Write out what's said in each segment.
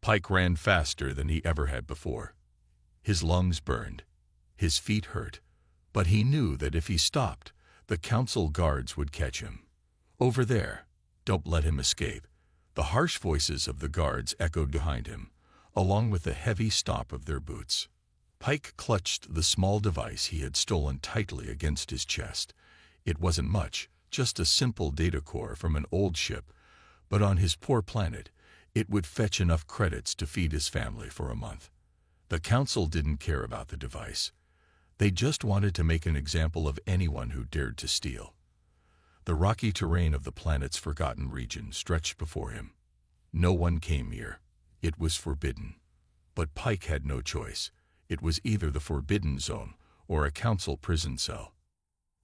Pike ran faster than he ever had before. His lungs burned. His feet hurt. But he knew that if he stopped, the council guards would catch him. "Over there. Don't let him escape." The harsh voices of the guards echoed behind him, along with the heavy stomp of their boots. Pike clutched the small device he had stolen tightly against his chest. It wasn't much, just a simple data core from an old ship, but on his poor planet, it would fetch enough credits to feed his family for a month. The council didn't care about the device. They just wanted to make an example of anyone who dared to steal. The rocky terrain of the planet's forgotten region stretched before him. No one came here. It was forbidden. But Pike had no choice. It was either the forbidden zone or a council prison cell.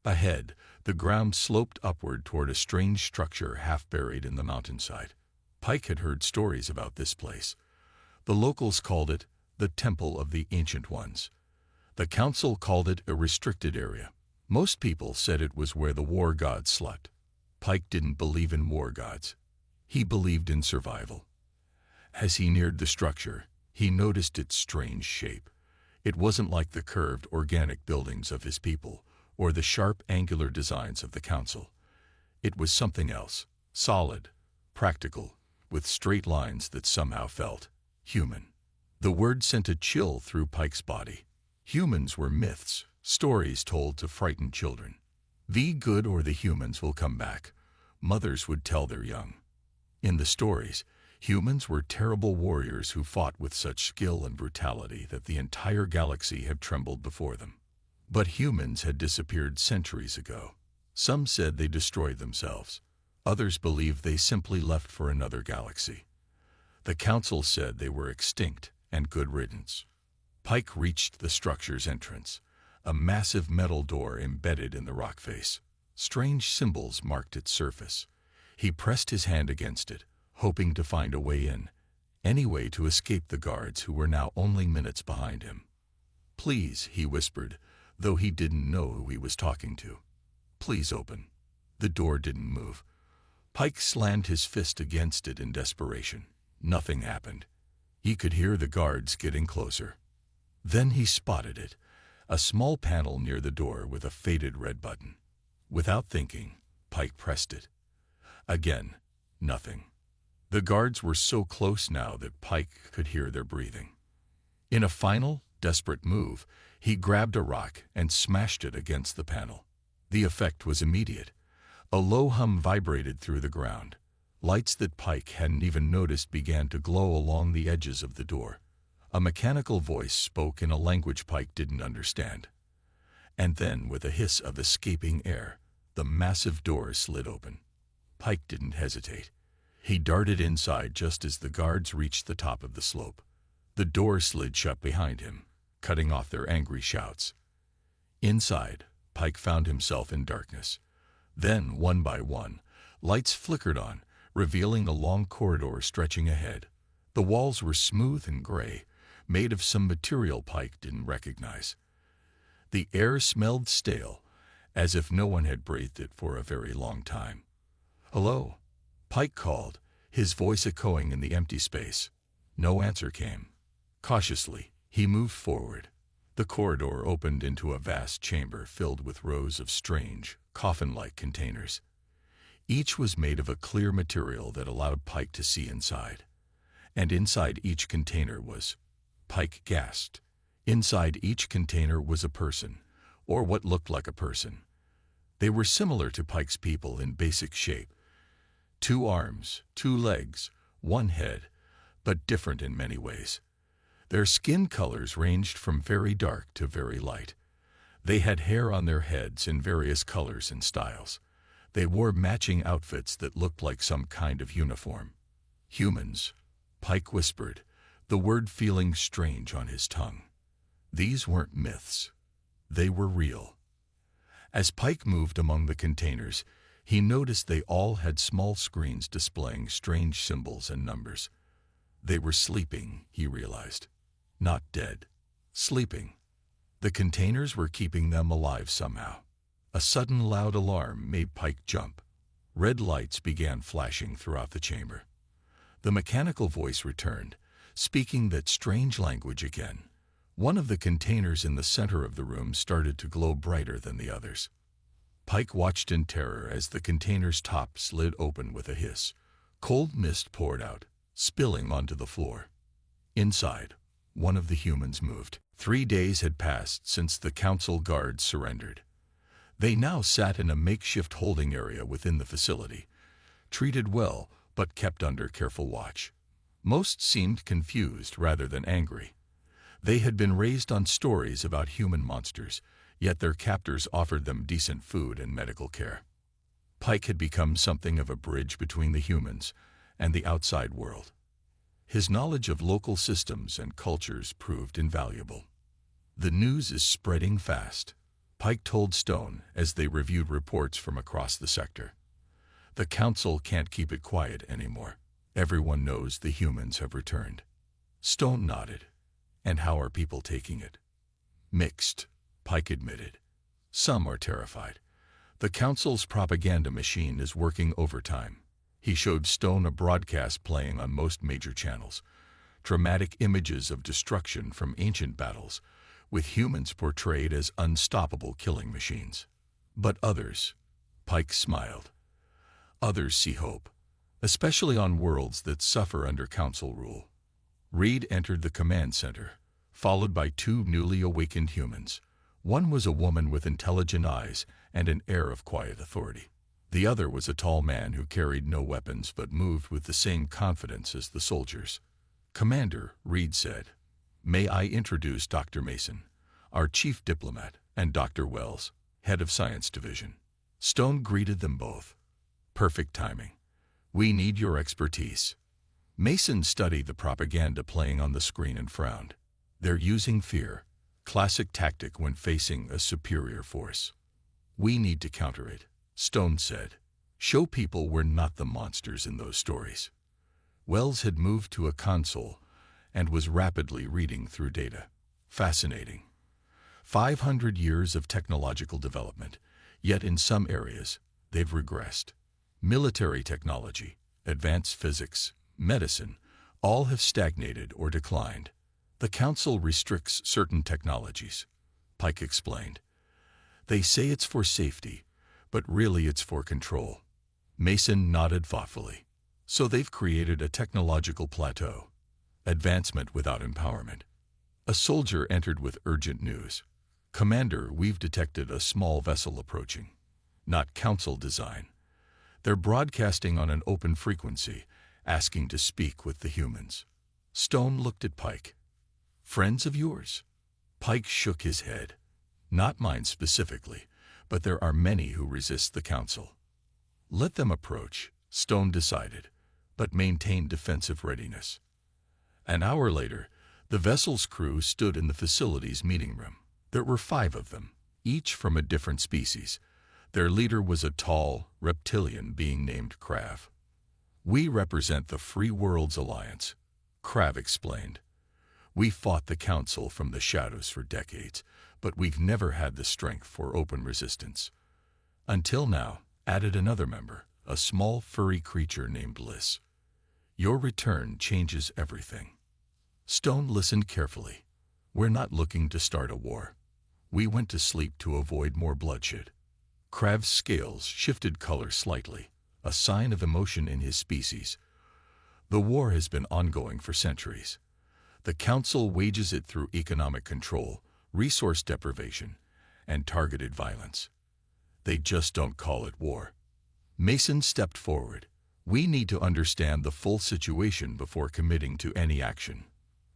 Ahead, the ground sloped upward toward a strange structure half buried in the mountainside. Pike had heard stories about this place. The locals called it the Temple of the Ancient Ones. The council called it a restricted area. Most people said it was where the war gods slept. Pike didn't believe in war gods. He believed in survival. As he neared the structure, he noticed its strange shape. It wasn't like the curved, organic buildings of his people or the sharp, angular designs of the council. It was something else, solid, practical, with straight lines that somehow felt human. The word sent a chill through Pike's body. Humans were myths, stories told to frighten children. The good or the humans will come back, mothers would tell their young. In the stories, humans were terrible warriors who fought with such skill and brutality that the entire galaxy had trembled before them. But humans had disappeared centuries ago. Some said they destroyed themselves. Others believed they simply left for another galaxy. The council said they were extinct and good riddance. Pike reached the structure's entrance, a massive metal door embedded in the rock face. Strange symbols marked its surface. He pressed his hand against it, hoping to find a way in, any way to escape the guards who were now only minutes behind him. "Please," he whispered, though he didn't know who he was talking to. "Please open." The door didn't move. Pike slammed his fist against it in desperation. Nothing happened. He could hear the guards getting closer. Then he spotted it, a small panel near the door with a faded red button. Without thinking, Pike pressed it. Again, nothing. The guards were so close now that Pike could hear their breathing. In a final, desperate move, he grabbed a rock and smashed it against the panel. The effect was immediate. A low hum vibrated through the ground. Lights that Pike hadn't even noticed began to glow along the edges of the door. A mechanical voice spoke in a language Pike didn't understand. And then, with a hiss of escaping air, the massive door slid open. Pike didn't hesitate. He darted inside just as the guards reached the top of the slope. The door slid shut behind him, cutting off their angry shouts. Inside, Pike found himself in darkness. Then, one by one, lights flickered on, revealing a long corridor stretching ahead. The walls were smooth and gray, made of some material Pike didn't recognize. The air smelled stale, as if no one had breathed it for a very long time. "Hello," Pike called, his voice echoing in the empty space. No answer came. Cautiously, he moved forward. The corridor opened into a vast chamber filled with rows of strange, coffin-like containers. Each was made of a clear material that allowed Pike to see inside. And inside each container was... Pike gasped. Inside each container was a person, or what looked like a person. They were similar to Pike's people in basic shape. 2 arms, 2 legs, 1 head, but different in many ways. Their skin colors ranged from very dark to very light. They had hair on their heads in various colors and styles. They wore matching outfits that looked like some kind of uniform. "Humans," Pike whispered, the word feeling strange on his tongue. These weren't myths. They were real. As Pike moved among the containers, he noticed they all had small screens displaying strange symbols and numbers. They were sleeping, he realized. Not dead. Sleeping. The containers were keeping them alive somehow. A sudden loud alarm made Pike jump. Red lights began flashing throughout the chamber. The mechanical voice returned, speaking that strange language again. One of the containers in the center of the room started to glow brighter than the others. Pike watched in terror as the container's top slid open with a hiss. Cold mist poured out, spilling onto the floor. Inside, one of the humans moved. 3 days had passed since the council guards surrendered. They now sat in a makeshift holding area within the facility, treated well but kept under careful watch. Most seemed confused rather than angry. They had been raised on stories about human monsters, yet their captors offered them decent food and medical care. Pike had become something of a bridge between the humans and the outside world. His knowledge of local systems and cultures proved invaluable. "The news is spreading fast," Pike told Stone as they reviewed reports from across the sector. "The council can't keep it quiet anymore. Everyone knows the humans have returned." Stone nodded. "And how are people taking it?" "Mixed," Pike admitted. "Some are terrified. The council's propaganda machine is working overtime." He showed Stone a broadcast playing on most major channels. Dramatic images of destruction from ancient battles, with humans portrayed as unstoppable killing machines. "But others," Pike smiled. "Others see hope, especially on worlds that suffer under council rule." Reed entered the command center, followed by 2 newly awakened humans. One was a woman with intelligent eyes and an air of quiet authority. The other was a tall man who carried no weapons but moved with the same confidence as the soldiers. "Commander," Reed said, "may I introduce Dr. Mason, our chief diplomat, and Dr. Wells, head of science division." Stone greeted them both. "Perfect timing. We need your expertise." Mason studied the propaganda playing on the screen and frowned. "They're using fear, classic tactic when facing a superior force. We need to counter it," Stone said. "Show people we're not the monsters in those stories." Wells had moved to a console and was rapidly reading through data. "Fascinating. 500 years of technological development, yet in some areas, they've regressed. Military technology, advanced physics, medicine, all have stagnated or declined. The council restricts certain technologies," Pike explained. "They say it's for safety, but really it's for control." Mason nodded thoughtfully. "So they've created a technological plateau. Advancement without empowerment." A soldier entered with urgent news. "Commander, we've detected a small vessel approaching. Not council design. They're broadcasting on an open frequency, asking to speak with the humans." Stone looked at Pike. "Friends of yours?" Pike shook his head. "Not mine specifically, but there are many who resist the council." "Let them approach," Stone decided, but maintained defensive readiness. An hour later, the vessel's crew stood in the facility's meeting room. There were 5 of them, each from a different species. Their leader was a tall, reptilian being named Krav. "We represent the Free Worlds Alliance," Krav explained. "We fought the council from the shadows for decades, but we've never had the strength for open resistance. Until now," added another member, a small furry creature named Liss. "Your return changes everything." Stone listened carefully. "We're not looking to start a war. We went to sleep to avoid more bloodshed." Krav's scales shifted color slightly, a sign of emotion in his species. "The war has been ongoing for centuries. The council wages it through economic control, resource deprivation, and targeted violence. They just don't call it war." Mason stepped forward. "We need to understand the full situation before committing to any action."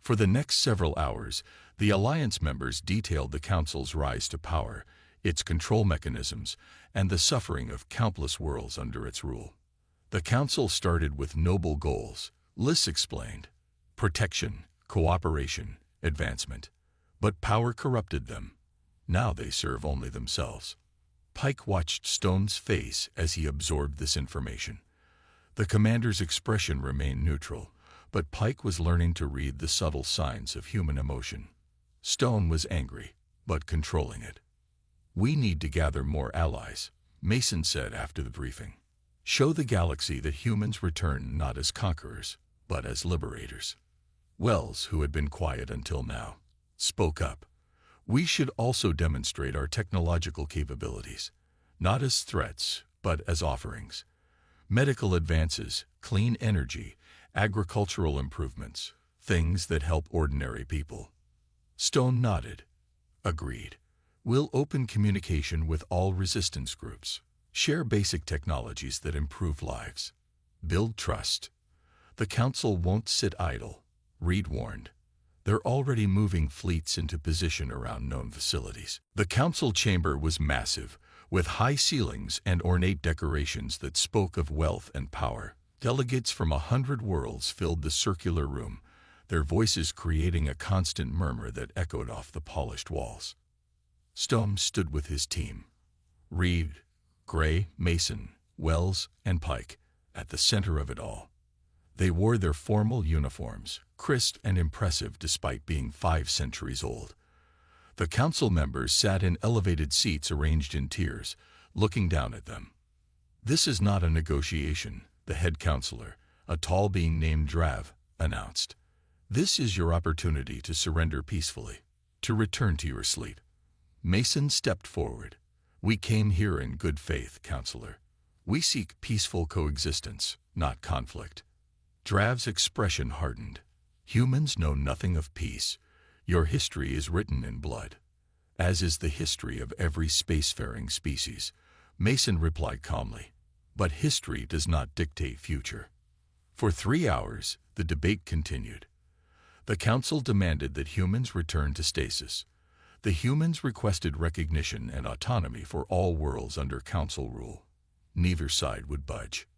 For the next several hours, the Alliance members detailed the Council's rise to power, its control mechanisms, and the suffering of countless worlds under its rule. The Council started with noble goals, Liss explained: protection, cooperation, advancement. But power corrupted them. Now they serve only themselves. Pike watched Stone's face as he absorbed this information. The commander's expression remained neutral, but Pike was learning to read the subtle signs of human emotion. Stone was angry, but controlling it. "We need to gather more allies," Mason said after the briefing. "Show the galaxy that humans return not as conquerors, but as liberators." Wells, who had been quiet until now, spoke up. We should also demonstrate our technological capabilities, not as threats, but as offerings. Medical advances, clean energy, agricultural improvements, things that help ordinary people. Stone nodded. Agreed. We'll open communication with all resistance groups. Share basic technologies that improve lives. Build trust. The Council won't sit idle, Reed warned. They're already moving fleets into position around known facilities. The Council chamber was massive, with high ceilings and ornate decorations that spoke of wealth and power. Delegates from 100 worlds filled the circular room, their voices creating a constant murmur that echoed off the polished walls. Stone stood with his team. Reed, Gray, Mason, Wells, and Pike, at the center of it all. They wore their formal uniforms, crisp and impressive despite being 5 centuries old. The council members sat in elevated seats arranged in tiers, looking down at them. "This is not a negotiation," the head counselor, a tall being named Drav, announced. "This is your opportunity to surrender peacefully, to return to your sleep." Mason stepped forward. "We came here in good faith, counselor. We seek peaceful coexistence, not conflict." Drav's expression hardened. "Humans know nothing of peace. Your history is written in blood, as is the history of every spacefaring species," Mason replied calmly. "But history does not dictate future." For 3 hours, the debate continued. The Council demanded that humans return to stasis. The humans requested recognition and autonomy for all worlds under Council rule. Neither side would budge.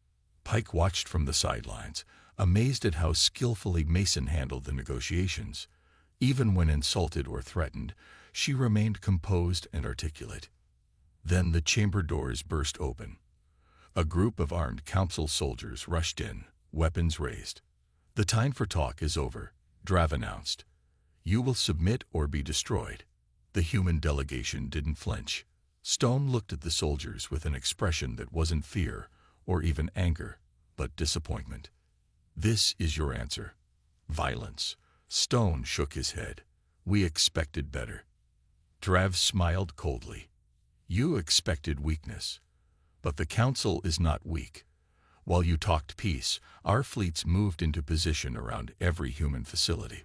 Pike watched from the sidelines, amazed at how skillfully Mason handled the negotiations. Even when insulted or threatened, she remained composed and articulate. Then the chamber doors burst open. A group of armed council soldiers rushed in, weapons raised. "The time for talk is over," Drav announced. "You will submit or be destroyed." The human delegation didn't flinch. Stone looked at the soldiers with an expression that wasn't fear or even anger, but disappointment. "This is your answer. Violence." Stone shook his head. "We expected better." Drav smiled coldly. "You expected weakness. But the Council is not weak. While you talked peace, our fleets moved into position around every human facility.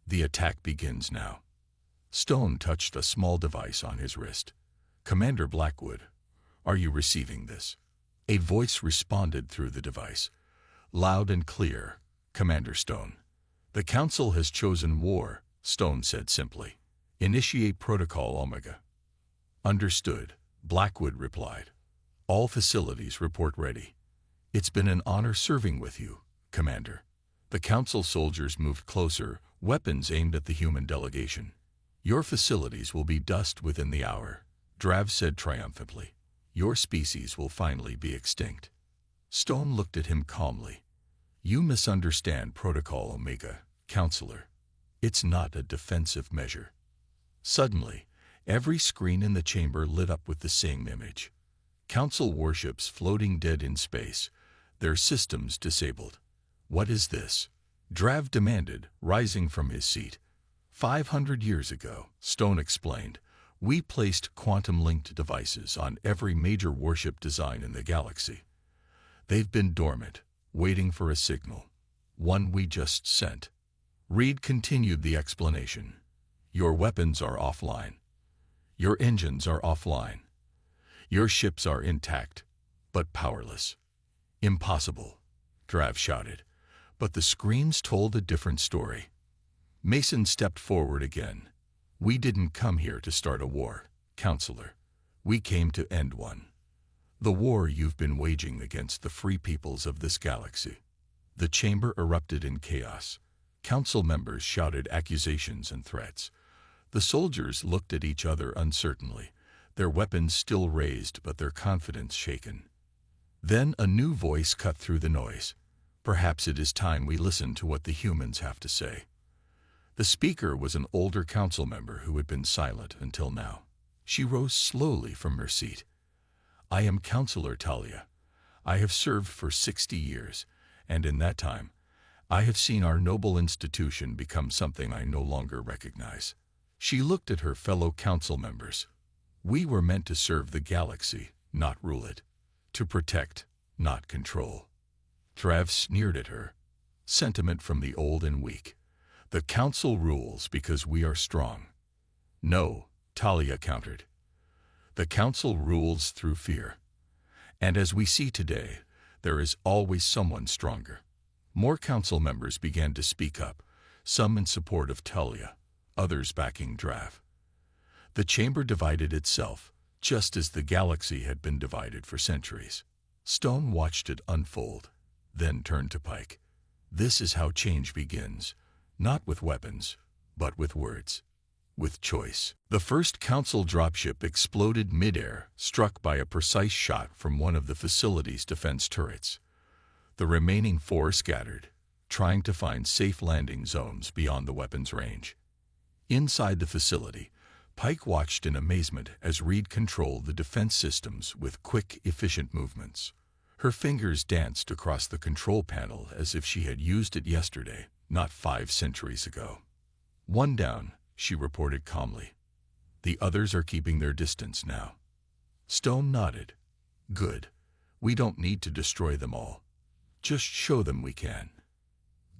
The attack begins now." Stone touched a small device on his wrist. "Commander Blackwood, are you receiving this?" A voice responded through the device. Loud and clear, "Commander Stone." "The Council has chosen war," Stone said simply. "Initiate Protocol Omega." "Understood," Blackwood replied. "All facilities report ready." "It's been an honor serving with you, Commander." The Council soldiers moved closer, weapons aimed at the human delegation. "Your facilities will be dust within the hour," Drav said triumphantly. "Your species will finally be extinct." Stone looked at him calmly. "You misunderstand Protocol Omega, Counselor. It's not a defensive measure." Suddenly, every screen in the chamber lit up with the same image. Council warships floating dead in space, their systems disabled. "What is this?" Drav demanded, rising from his seat. 500 years ago, Stone explained, we placed quantum-linked devices on every major warship design in the galaxy. They've been dormant, waiting for a signal, one we just sent. Reed continued the explanation. "Your weapons are offline. Your engines are offline. Your ships are intact, but powerless." "Impossible," Drav shouted, but the screens told a different story. Mason stepped forward again. "We didn't come here to start a war, Counselor. We came to end one. The war you've been waging against the free peoples of this galaxy." The chamber erupted in chaos. Council members shouted accusations and threats. The soldiers looked at each other uncertainly, their weapons still raised but their confidence shaken. Then a new voice cut through the noise. "Perhaps it is time we listen to what the humans have to say." The speaker was an older council member who had been silent until now. She rose slowly from her seat. "I am Counselor Talia. I have served for 60 years, and in that time, I have seen our noble institution become something I no longer recognize. She looked at her fellow council members. We were meant to serve the galaxy, not rule it. To protect, not control. Trav sneered at her. Sentiment from the old and weak. The council rules because we are strong. No, Talia countered. The council rules through fear. And as we see today, there is always someone stronger. More council members began to speak up, some in support of Talia, others backing Trav. The chamber divided itself, just as the galaxy had been divided for centuries. Stone watched it unfold, then turned to Pike. This is how change begins, not with weapons, but with words. With choice. The first council dropship exploded midair, struck by a precise shot from one of the facility's defense turrets. The remaining 4 scattered, trying to find safe landing zones beyond the weapon's range. Inside the facility, Pike watched in amazement as Reed controlled the defense systems with quick, efficient movements. Her fingers danced across the control panel as if she had used it yesterday, not 5 centuries ago. One down, she reported calmly. The others are keeping their distance now. Stone nodded. Good. We don't need to destroy them all. Just show them we can.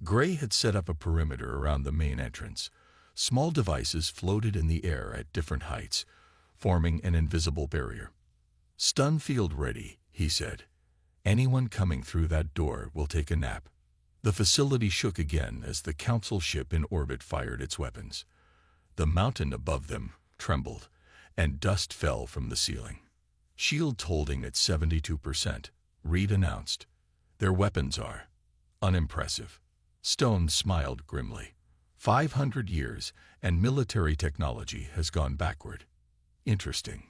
Gray had set up a perimeter around the main entrance. Small devices floated in the air at different heights, forming an invisible barrier. Stun field ready, he said. Anyone coming through that door will take a nap. The facility shook again as the council ship in orbit fired its weapons. The mountain above them trembled, and dust fell from the ceiling. Shields holding at 72%, Reed announced. Their weapons are unimpressive. Stone smiled grimly. 500 years, and military technology has gone backward. Interesting.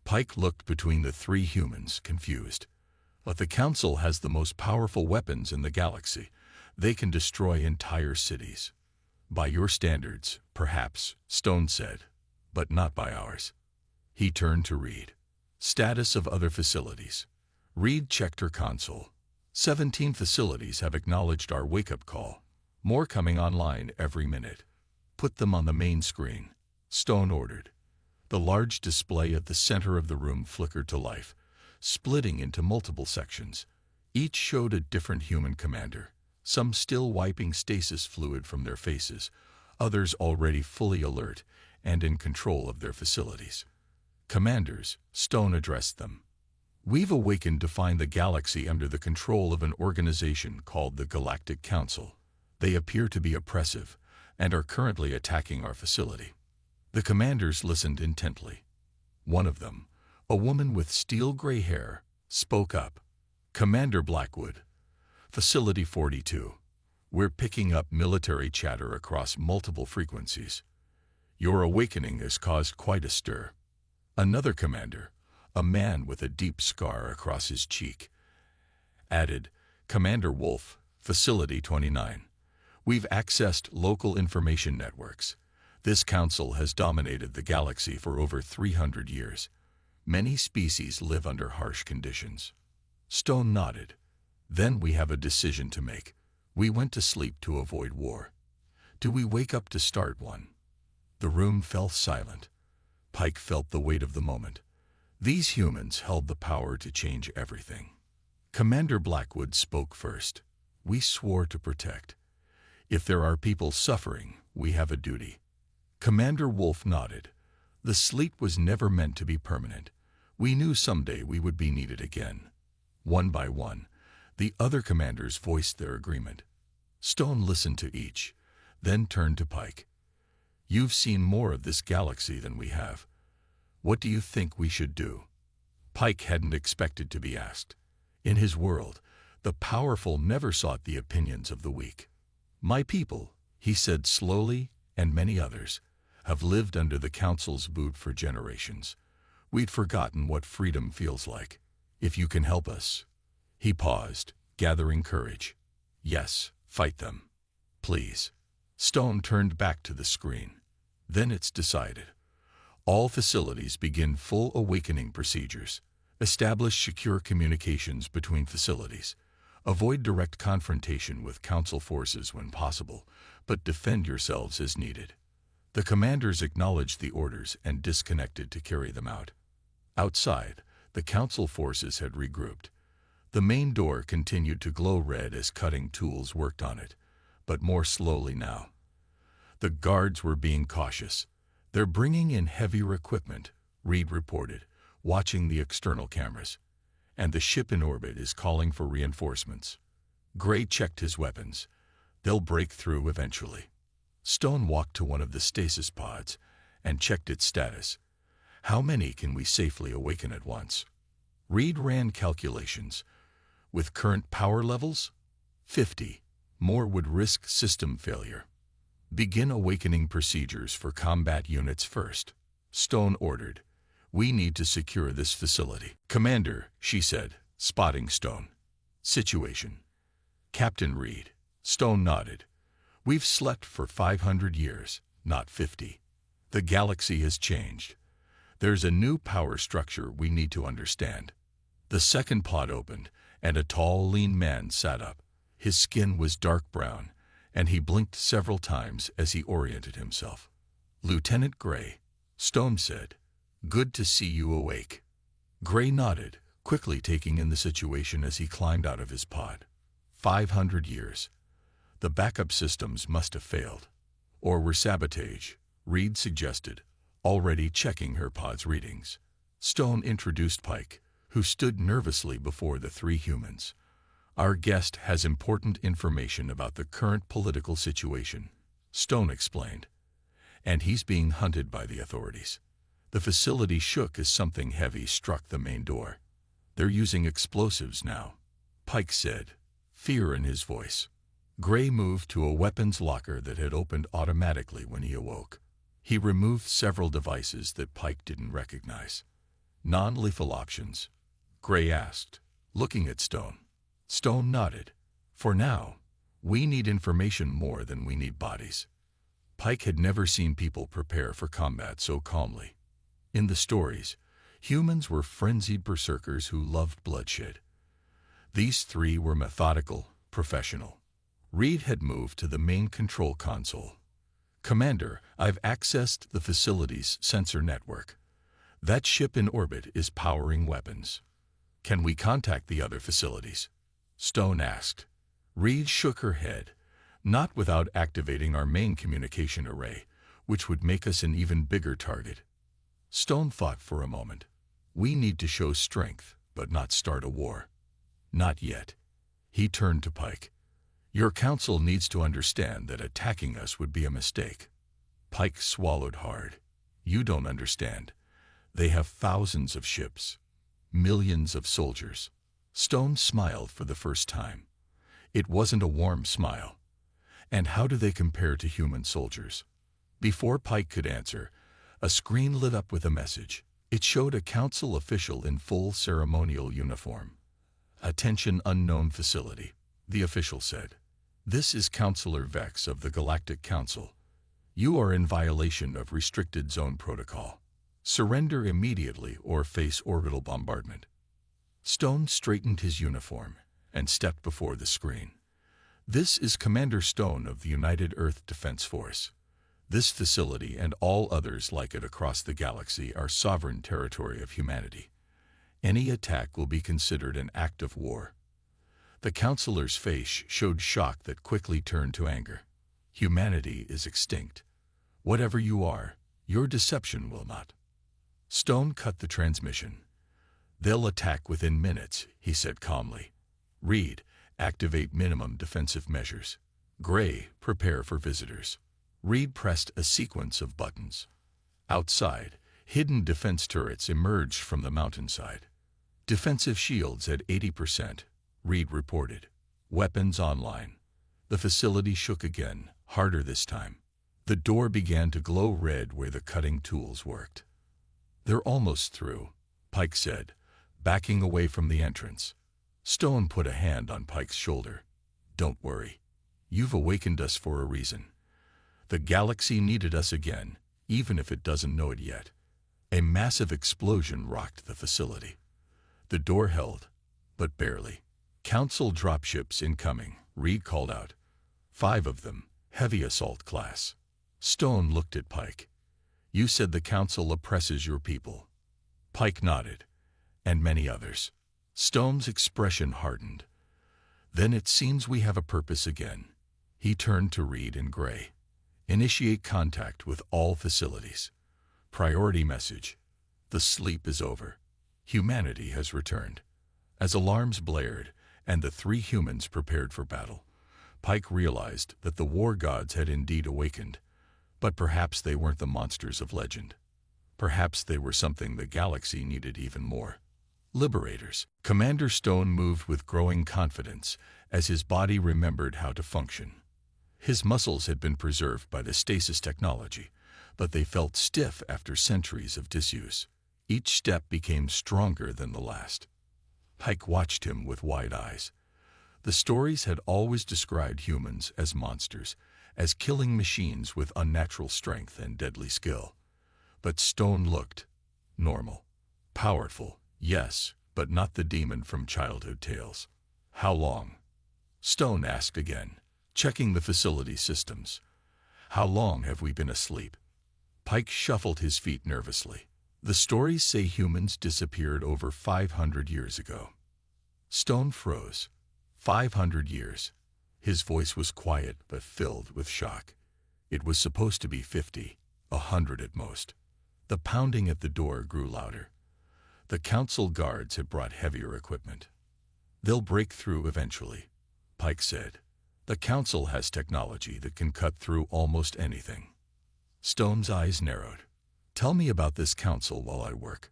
Pike looked between the 3 humans, confused. But the Council has the most powerful weapons in the galaxy. They can destroy entire cities. By your standards, perhaps, Stone said, but not by ours. He turned to Reed. Status of other facilities. Reed checked her console. 17 facilities have acknowledged our wake-up call. More coming online every minute. Put them on the main screen, Stone ordered. The large display at the center of the room flickered to life, splitting into multiple sections. Each showed a different human commander, some still wiping stasis fluid from their faces, others already fully alert and in control of their facilities. Commanders, Stone addressed them. We've awakened to find the galaxy under the control of an organization called the Galactic Council. They appear to be oppressive and are currently attacking our facility. The commanders listened intently. One of them, a woman with steel-gray hair, spoke up. Commander Blackwood, Facility 42. We're picking up military chatter across multiple frequencies. Your awakening has caused quite a stir. Another commander, a man with a deep scar across his cheek, added, Commander Wolf, Facility 29. We've accessed local information networks. This council has dominated the galaxy for over 300 years. Many species live under harsh conditions. Stone nodded. Then we have a decision to make. We went to sleep to avoid war. Do we wake up to start one? The room fell silent. Pike felt the weight of the moment. These humans held the power to change everything. Commander Blackwood spoke first. We swore to protect. If there are people suffering, we have a duty. Commander Wolf nodded. The sleep was never meant to be permanent. We knew someday we would be needed again. One by one, the other commanders voiced their agreement. Stone listened to each, then turned to Pike. You've seen more of this galaxy than we have. What do you think we should do? Pike hadn't expected to be asked. In his world, the powerful never sought the opinions of the weak. My people, he said slowly, and many others, have lived under the Council's boot for generations. We'd forgotten what freedom feels like. If you can help us. He paused, gathering courage. Yes, fight them. Please. Stone turned back to the screen. Then it's decided. All facilities begin full awakening procedures. Establish secure communications between facilities. Avoid direct confrontation with Council forces when possible, but defend yourselves as needed. The commanders acknowledged the orders and disconnected to carry them out. Outside, the Council forces had regrouped. The main door continued to glow red as cutting tools worked on it, but more slowly now. The guards were being cautious. They're bringing in heavier equipment, Reed reported, watching the external cameras. And the ship in orbit is calling for reinforcements. Gray checked his weapons. They'll break through eventually. Stone walked to one of the stasis pods and checked its status. How many can we safely awaken at once? Reed ran calculations. With current power levels, 50. More would risk system failure. Begin awakening procedures for combat units first, Stone ordered. We need to secure this facility. Commander, she said, spotting Stone. Situation. Captain Reed. Stone nodded. We've slept for 500 years, not 50. The galaxy has changed. There's a new power structure we need to understand. The second pod opened, and a tall, lean man sat up. His skin was dark brown, and he blinked several times as he oriented himself. Lieutenant Gray, Stone said. Good to see you awake. Gray nodded, quickly taking in the situation as he climbed out of his pod. 500 years. The backup systems must have failed. Or were sabotage, Reed suggested, already checking her pod's readings. Stone introduced Pike, who stood nervously before the three humans. Our guest has important information about the current political situation, Stone explained. And he's being hunted by the authorities. The facility shook as something heavy struck the main door. They're using explosives now, Pike said, fear in his voice. Gray moved to a weapons locker that had opened automatically when he awoke. He removed several devices that Pike didn't recognize. Non-lethal options, Gray asked, looking at Stone. Stone nodded. For now, we need information more than we need bodies. Pike had never seen people prepare for combat so calmly. In the stories, humans were frenzied berserkers who loved bloodshed. These three were methodical, professional. Reed had moved to the main control console. Commander, I've accessed the facility's sensor network. That ship in orbit is powering weapons. Can we contact the other facilities? Stone asked. Reed shook her head. Not without activating our main communication array, which would make us an even bigger target. Stone thought for a moment. We need to show strength, but not start a war. Not yet. He turned to Pike. Your council needs to understand that attacking us would be a mistake. Pike swallowed hard. You don't understand. They have thousands of ships, millions of soldiers. Stone smiled for the first time. It wasn't a warm smile. And how do they compare to human soldiers? Before Pike could answer, a screen lit up with a message. It showed a council official in full ceremonial uniform. Attention unknown facility, the official said. This is Counselor Vex of the Galactic Council. You are in violation of restricted zone protocol. Surrender immediately or face orbital bombardment. Stone straightened his uniform and stepped before the screen. This is Commander Stone of the United Earth Defense Force. This facility and all others like it across the galaxy are sovereign territory of humanity. Any attack will be considered an act of war. The counselor's face showed shock that quickly turned to anger. Humanity is extinct. Whatever you are, your deception will not. Stone cut the transmission. They'll attack within minutes, he said calmly. Reed, activate minimum defensive measures. Gray, prepare for visitors. Reed pressed a sequence of buttons. Outside, hidden defense turrets emerged from the mountainside. Defensive shields at 80%, Reed reported. Weapons online. The facility shook again, harder this time. The door began to glow red where the cutting tools worked. They're almost through, Pike said, backing away from the entrance. Stone put a hand on Pike's shoulder. Don't worry. You've awakened us for a reason. The galaxy needed us again, even if it doesn't know it yet. A massive explosion rocked the facility. The door held, but barely. Council dropships incoming, Reed called out. 5 of them, heavy assault class. Stone looked at Pike. You said the Council oppresses your people. Pike nodded. And many others. Stone's expression hardened. Then it seems we have a purpose again. He turned to Reed and Gray. Initiate contact with all facilities. Priority message. The sleep is over. Humanity has returned. As alarms blared and the 3 humans prepared for battle, Pike realized that the war gods had indeed awakened. But perhaps they weren't the monsters of legend. Perhaps they were something the galaxy needed even more. Liberators. Commander Stone moved with growing confidence as his body remembered how to function. His muscles had been preserved by the stasis technology, but they felt stiff after centuries of disuse. Each step became stronger than the last. Pike watched him with wide eyes. The stories had always described humans as monsters, as killing machines with unnatural strength and deadly skill. But Stone looked normal. Powerful, yes, but not the demon from childhood tales. How long? Stone asked again, checking the facility systems. How long have we been asleep? Pike shuffled his feet nervously. The stories say humans disappeared over 500 years ago. Stone froze. 500 years. His voice was quiet but filled with shock. It was supposed to be 50, 100 at most. The pounding at the door grew louder. The Council guards had brought heavier equipment. They'll break through eventually, Pike said. The Council has technology that can cut through almost anything. Stone's eyes narrowed. Tell me about this Council while I work.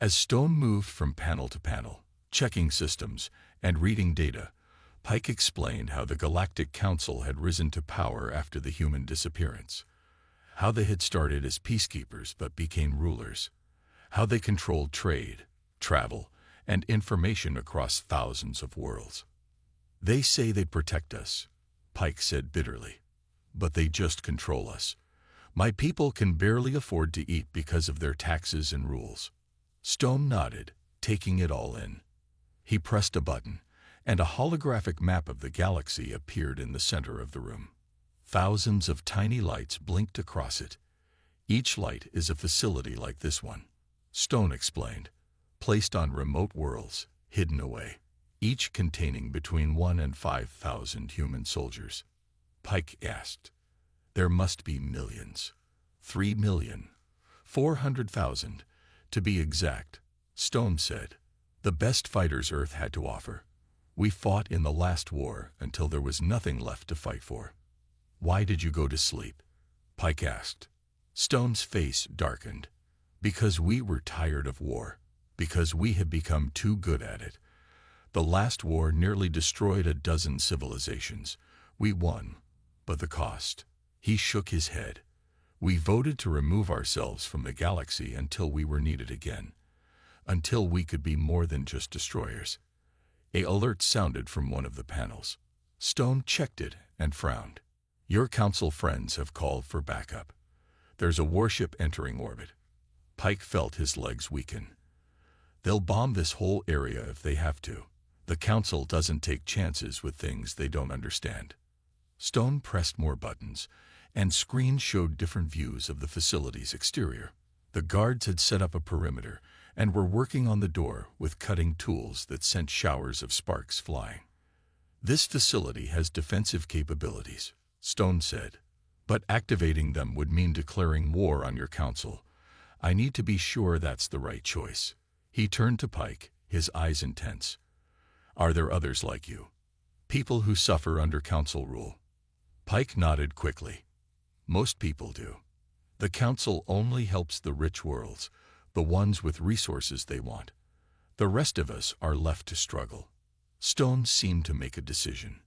As Stone moved from panel to panel, checking systems and reading data, Pike explained how the Galactic Council had risen to power after the human disappearance. How they had started as peacekeepers but became rulers. How they controlled trade, travel, and information across thousands of worlds. They say they protect us, Pike said bitterly. But they just control us. My people can barely afford to eat because of their taxes and rules. Stone nodded, taking it all in. He pressed a button, and a holographic map of the galaxy appeared in the center of the room. Thousands of tiny lights blinked across it. Each light is a facility like this one, Stone explained, placed on remote worlds, hidden away, each containing between 1,000 and 5,000 human soldiers. Pike asked. There must be millions. 3,400,000, to be exact, Stone said. The best fighters Earth had to offer. We fought in the last war until there was nothing left to fight for. Why did you go to sleep? Pike asked. Stone's face darkened. Because we were tired of war. Because we had become too good at it. The last war nearly destroyed a dozen civilizations. We won, but the cost. He shook his head. We voted to remove ourselves from the galaxy until we were needed again. Until we could be more than just destroyers. An alert sounded from one of the panels. Stone checked it and frowned. Your Council friends have called for backup. There's a warship entering orbit. Pike felt his legs weaken. They'll bomb this whole area if they have to. The Council doesn't take chances with things they don't understand. Stone pressed more buttons, and screens showed different views of the facility's exterior. The guards had set up a perimeter and were working on the door with cutting tools that sent showers of sparks flying. This facility has defensive capabilities, Stone said, but activating them would mean declaring war on your Council. I need to be sure that's the right choice. He turned to Pike, his eyes intense. Are there others like you? People who suffer under Council rule? Pike nodded quickly. Most people do. The Council only helps the rich worlds, the ones with resources they want. The rest of us are left to struggle. Stone seemed to make a decision.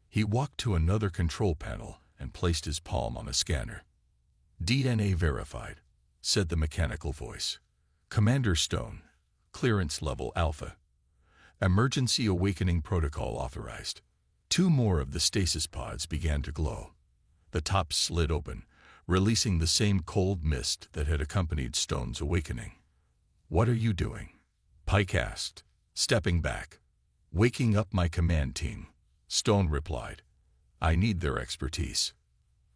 He walked to another control panel and placed his palm on a scanner. DNA verified, said the mechanical voice. Commander Stone, clearance level Alpha. Emergency awakening protocol authorized. 2 more of the stasis pods began to glow. The tops slid open, releasing the same cold mist that had accompanied Stone's awakening. What are you doing? Pike asked, stepping back. Waking up my command team, Stone replied. I need their expertise.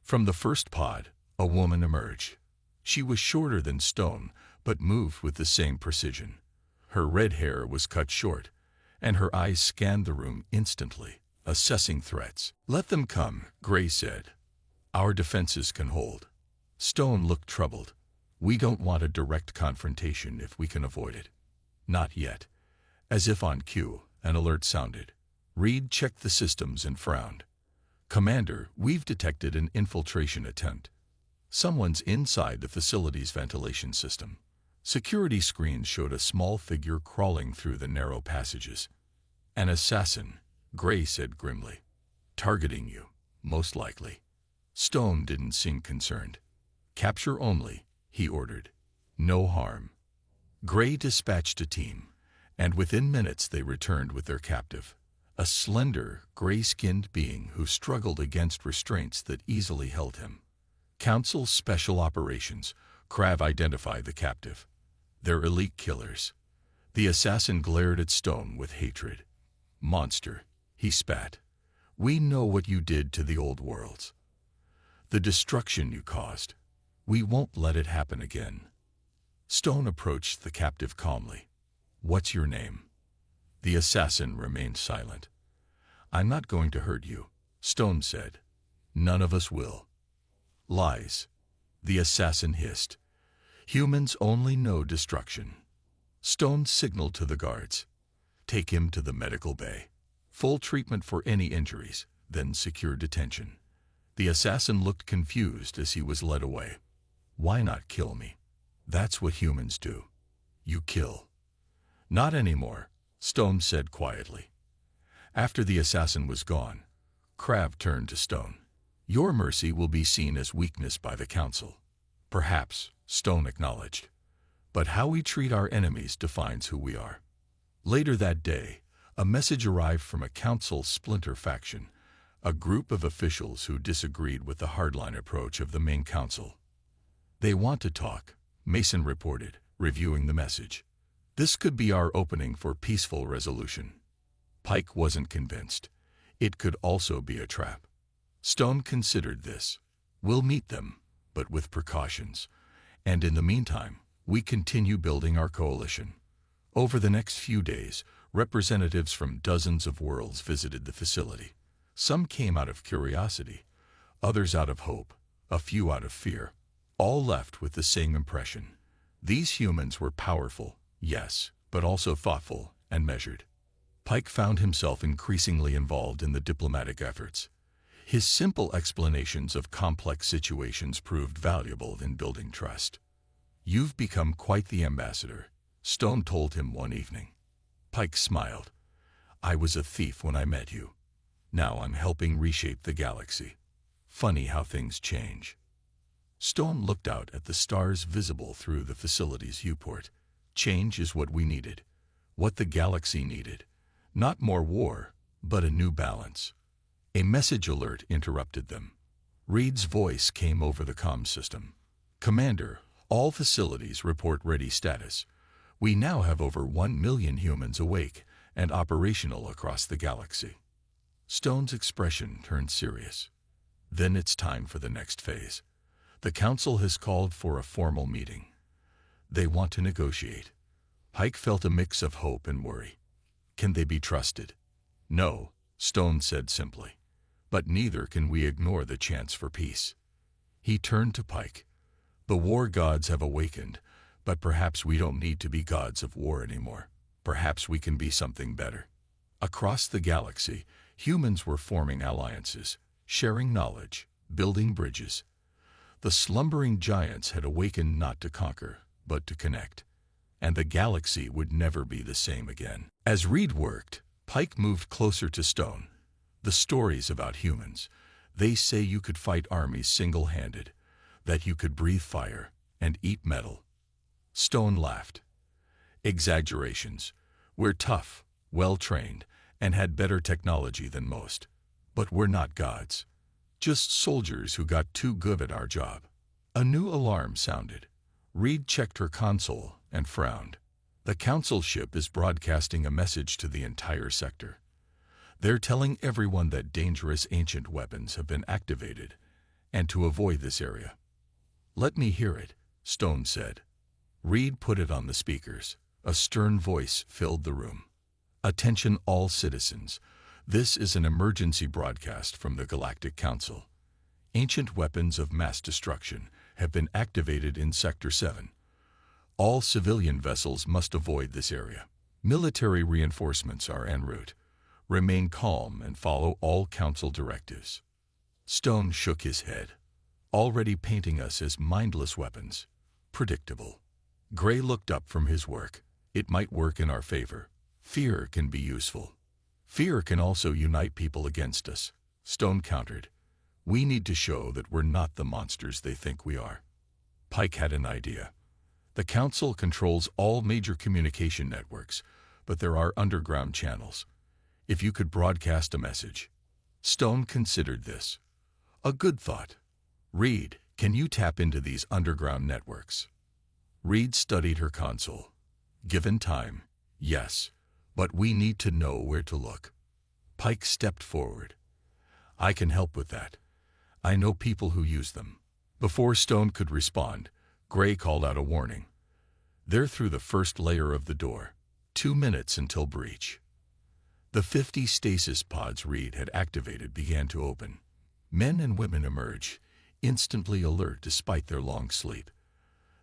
From the first pod, a woman emerged. She was shorter than Stone, but moved with the same precision. Her red hair was cut short, and her eyes scanned the room instantly, assessing threats. Let them come, Gray said. Our defenses can hold. Stone looked troubled. We don't want a direct confrontation if we can avoid it. Not yet. As if on cue, an alert sounded. Reed checked the systems and frowned. Commander, we've detected an infiltration attempt. Someone's inside the facility's ventilation system. Security screens showed a small figure crawling through the narrow passages. An assassin, Gray said grimly. Targeting you, most likely. Stone didn't seem concerned. Capture only, he ordered. No harm. Gray dispatched a team, and within minutes they returned with their captive. A slender, gray-skinned being who struggled against restraints that easily held him. Council Special Operations, Krav identified the captive. They're elite killers. The assassin glared at Stone with hatred. Monster, he spat. We know what you did to the old worlds. The destruction you caused. We won't let it happen again. Stone approached the captive calmly. What's your name? The assassin remained silent. I'm not going to hurt you, Stone said. None of us will. Lies. The assassin hissed. Humans only know destruction. Stone signaled to the guards. Take him to the medical bay. Full treatment for any injuries, then secure detention. The assassin looked confused as he was led away. Why not kill me? That's what humans do. You kill. Not anymore, Stone said quietly. After the assassin was gone, Krav turned to Stone. Your mercy will be seen as weakness by the Council. Perhaps, Stone acknowledged. But how we treat our enemies defines who we are. Later that day, a message arrived from a Council splinter faction, a group of officials who disagreed with the hardline approach of the main Council. They want to talk, Mason reported, reviewing the message. This could be our opening for peaceful resolution. Pike wasn't convinced. It could also be a trap. Stone considered this. We'll meet them, but with precautions. And in the meantime, we continue building our coalition. Over the next few days, representatives from dozens of worlds visited the facility. Some came out of curiosity, others out of hope, a few out of fear. All left with the same impression. These humans were powerful, yes, but also thoughtful and measured. Pike found himself increasingly involved in the diplomatic efforts. His simple explanations of complex situations proved valuable in building trust. You've become quite the ambassador, Stone told him one evening. Pike smiled. I was a thief when I met you. Now I'm helping reshape the galaxy. Funny how things change. Stone looked out at the stars visible through the facility's viewport. Change is what we needed. What the galaxy needed. Not more war, but a new balance. A message alert interrupted them. Reed's voice came over the comm system. Commander, all facilities report ready status. We now have over 1 million humans awake and operational across the galaxy. Stone's expression turned serious. Then it's time for the next phase. The Council has called for a formal meeting. They want to negotiate. Pike felt a mix of hope and worry. Can they be trusted? No, Stone said simply. But neither can we ignore the chance for peace. He turned to Pike. The war gods have awakened, but perhaps we don't need to be gods of war anymore. Perhaps we can be something better. Across the galaxy, humans were forming alliances, sharing knowledge, building bridges. The slumbering giants had awakened not to conquer, but to connect. And the galaxy would never be the same again. As Reed worked, Pike moved closer to Stone. The stories about humans. They say you could fight armies single-handed, that you could breathe fire and eat metal. Stone laughed. Exaggerations. We're tough, well-trained, and had better technology than most. But we're not gods. Just soldiers who got too good at our job. A new alarm sounded. Reed checked her console and frowned. The Council ship is broadcasting a message to the entire sector. They're telling everyone that dangerous ancient weapons have been activated, and to avoid this area. "Let me hear it," Stone said. Reed put it on the speakers. A stern voice filled the room. "Attention all citizens. This is an emergency broadcast from the Galactic Council. Ancient weapons of mass destruction have been activated in Sector 7. All civilian vessels must avoid this area. Military reinforcements are en route. Remain calm and follow all Council directives." Stone shook his head. "Already painting us as mindless weapons. Predictable." Gray looked up from his work. "It might work in our favor. Fear can be useful. Fear can also unite people against us," Stone countered. "We need to show that we're not the monsters they think we are." Pike had an idea. "The Council controls all major communication networks, but there are underground channels. If you could broadcast a message." Stone considered this. "A good thought. Reed, can you tap into these underground networks?" Reed studied her console. "Given time, yes, but we need to know where to look." Pike stepped forward. "I can help with that. I know people who use them." Before Stone could respond, Gray called out a warning. "They're through the first layer of the door. 2 minutes until breach." The 50 stasis pods Reed had activated began to open. Men and women emerged, instantly alert despite their long sleep.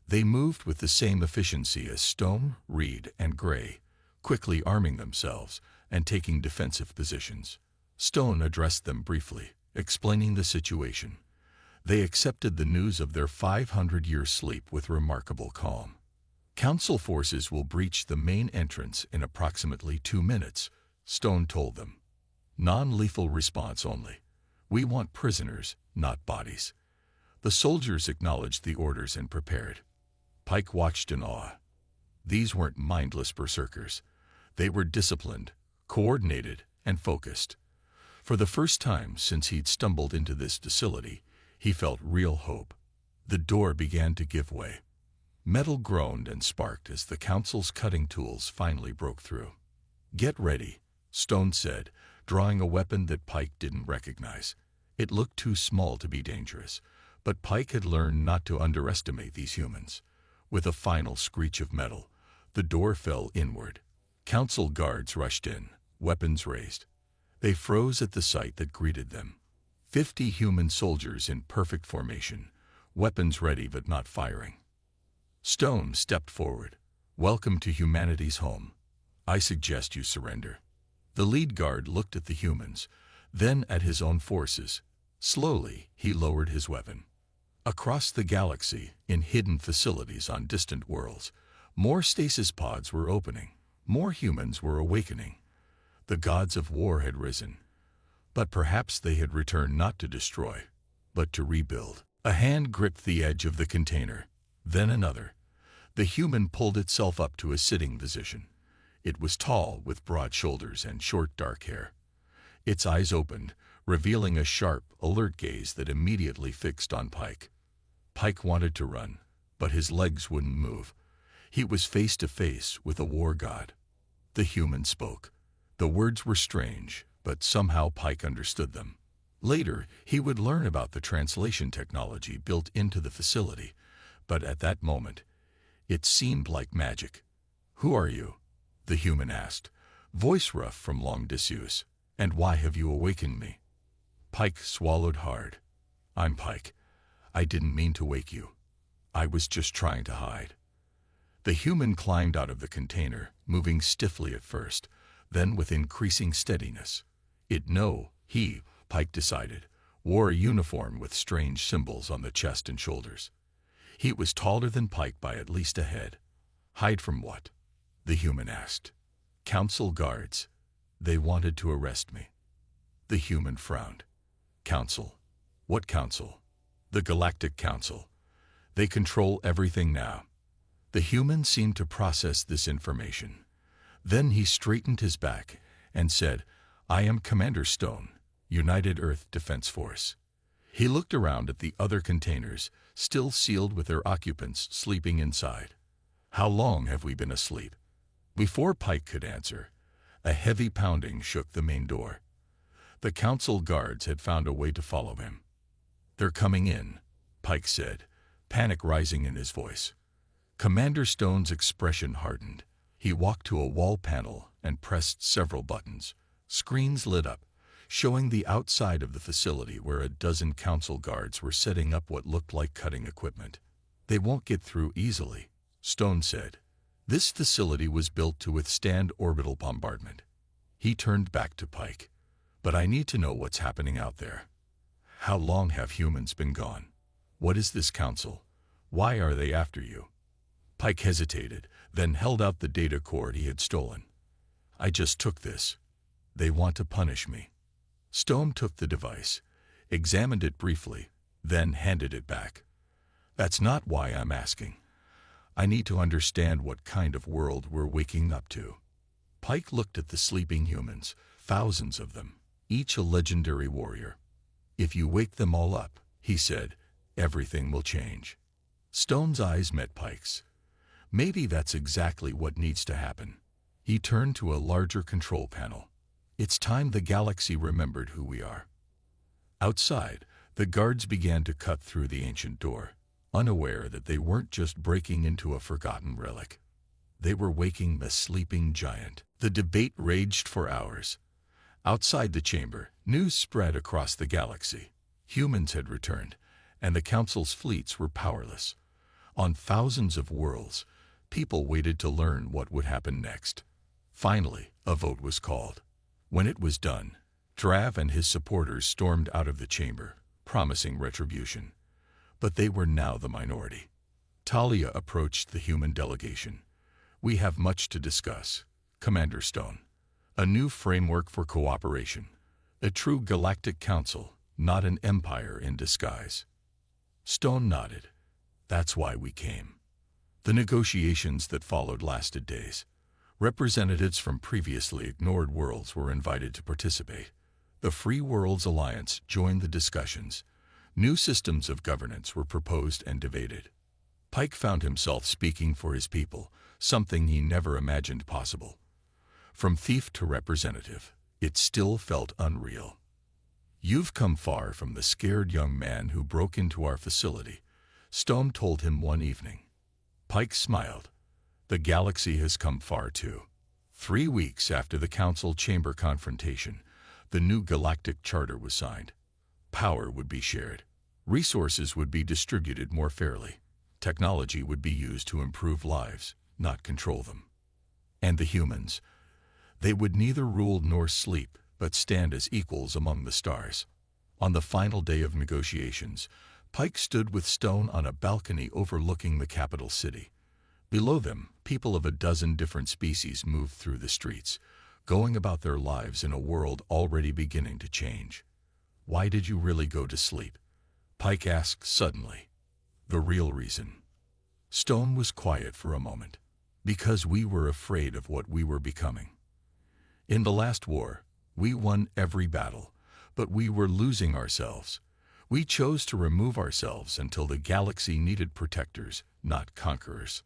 They moved with the same efficiency as Stone, Reed, and Gray, quickly arming themselves and taking defensive positions. Stone addressed them briefly, explaining the situation. They accepted the news of their 500-year sleep with remarkable calm. "Council forces will breach the main entrance in approximately 2 minutes, Stone told them. "Non-lethal response only. We want prisoners, not bodies." The soldiers acknowledged the orders and prepared. Pike watched in awe. These weren't mindless berserkers. They were disciplined, coordinated, and focused. For the first time since he'd stumbled into this facility, he felt real hope. The door began to give way. Metal groaned and sparked as the Council's cutting tools finally broke through. "Get ready," Stone said, drawing a weapon that Pike didn't recognize. It looked too small to be dangerous, but Pike had learned not to underestimate these humans. With a final screech of metal, the door fell inward. Council guards rushed in, weapons raised. They froze at the sight that greeted them. 50 human soldiers in perfect formation, weapons ready but not firing. Stone stepped forward. "Welcome to humanity's home. I suggest you surrender." The lead guard looked at the humans, then at his own forces. Slowly, he lowered his weapon. Across the galaxy, in hidden facilities on distant worlds, more stasis pods were opening. More humans were awakening. The gods of war had risen. But perhaps they had returned not to destroy, but to rebuild. A hand gripped the edge of the container, then another. The human pulled itself up to a sitting position. It was tall, with broad shoulders and short dark hair. Its eyes opened, revealing a sharp, alert gaze that immediately fixed on Pike. Pike wanted to run, but his legs wouldn't move. He was face to face with a war god. The human spoke. The words were strange, but somehow Pike understood them. Later, he would learn about the translation technology built into the facility, but at that moment, it seemed like magic. "Who are you?" the human asked, voice rough from long disuse. "And why have you awakened me?" Pike swallowed hard. "I'm Pike. I didn't mean to wake you. I was just trying to hide." The human climbed out of the container, moving stiffly at first, then with increasing steadiness. Pike decided, wore a uniform with strange symbols on the chest and shoulders. He was taller than Pike by at least a head. "Hide from what?" the human asked. "Council guards. They wanted to arrest me." The human frowned. "Council? What council?" "The Galactic Council. They control everything now." The human seemed to process this information. Then he straightened his back and said, "I am Commander Stone, United Earth Defense Force." He looked around at the other containers, still sealed with their occupants sleeping inside. "How long have we been asleep?" Before Pike could answer, a heavy pounding shook the main door. The council guards had found a way to follow him. "They're coming in," Pike said, panic rising in his voice. Commander Stone's expression hardened. He walked to a wall panel and pressed several buttons. Screens lit up, showing the outside of the facility where a dozen council guards were setting up what looked like cutting equipment. "They won't get through easily," Stone said. "This facility was built to withstand orbital bombardment." He turned back to Pike. "But I need to know what's happening out there. How long have humans been gone? What is this council? Why are they after you?" Pike hesitated, then held out the data cord he had stolen. "I just took this. They want to punish me." Stone took the device, examined it briefly, then handed it back. "That's not why I'm asking. I need to understand what kind of world we're waking up to." Pike looked at the sleeping humans, thousands of them, each a legendary warrior. "If you wake them all up," he said, "everything will change." Stone's eyes met Pike's. Maybe that's exactly what needs to happen. He turned to a larger control panel. "It's time the galaxy remembered who we are." Outside, the guards began to cut through the ancient door, unaware that they weren't just breaking into a forgotten relic. They were waking the sleeping giant. The debate raged for hours. Outside the chamber, news spread across the galaxy. Humans had returned, and the Council's fleets were powerless. On thousands of worlds, people waited to learn what would happen next. Finally, a vote was called. When it was done, Drav and his supporters stormed out of the chamber, promising retribution. But they were now the minority. Talia approached the human delegation. "We have much to discuss, Commander Stone. A new framework for cooperation. A true galactic council, not an empire in disguise." Stone nodded. "That's why we came." The negotiations that followed lasted days. Representatives from previously ignored worlds were invited to participate. The Free Worlds Alliance joined the discussions. New systems of governance were proposed and debated. Pike found himself speaking for his people, something he never imagined possible. From thief to representative, it still felt unreal. "You've come far from the scared young man who broke into our facility," Stone told him one evening. Pike smiled. "The galaxy has come far too." 3 weeks after the Council Chamber confrontation, the new galactic charter was signed. Power would be shared. Resources would be distributed more fairly. Technology would be used to improve lives, not control them. And the humans, they would neither rule nor sleep, but stand as equals among the stars. On the final day of negotiations, Pike stood with Stone on a balcony overlooking the capital city. Below them, people of a dozen different species moved through the streets, going about their lives in a world already beginning to change. "Why did you really go to sleep?" Pike asked suddenly. "The real reason." Stone was quiet for a moment. "Because we were afraid of what we were becoming. In the last war, we won every battle, but we were losing ourselves. We chose to remove ourselves until the galaxy needed protectors, not conquerors.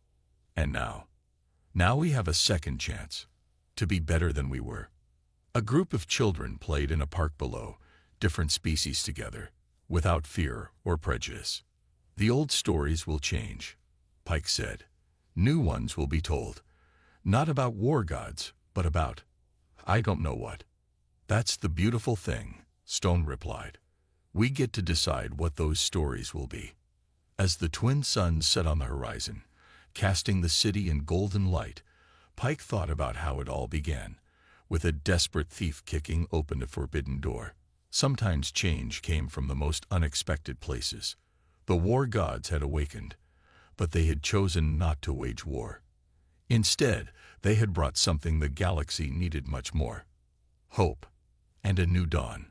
And now we have a second chance to be better than we were." A group of children played in a park below, different species together, without fear or prejudice. "The old stories will change," Pike said. "New ones will be told. Not about war gods, but about I don't know what." "That's the beautiful thing," Stone replied. "We get to decide what those stories will be." As the twin suns set on the horizon, casting the city in golden light, Pike thought about how it all began, with a desperate thief kicking open a forbidden door. Sometimes change came from the most unexpected places. The war gods had awakened, but they had chosen not to wage war. Instead, they had brought something the galaxy needed much more: hope and a new dawn.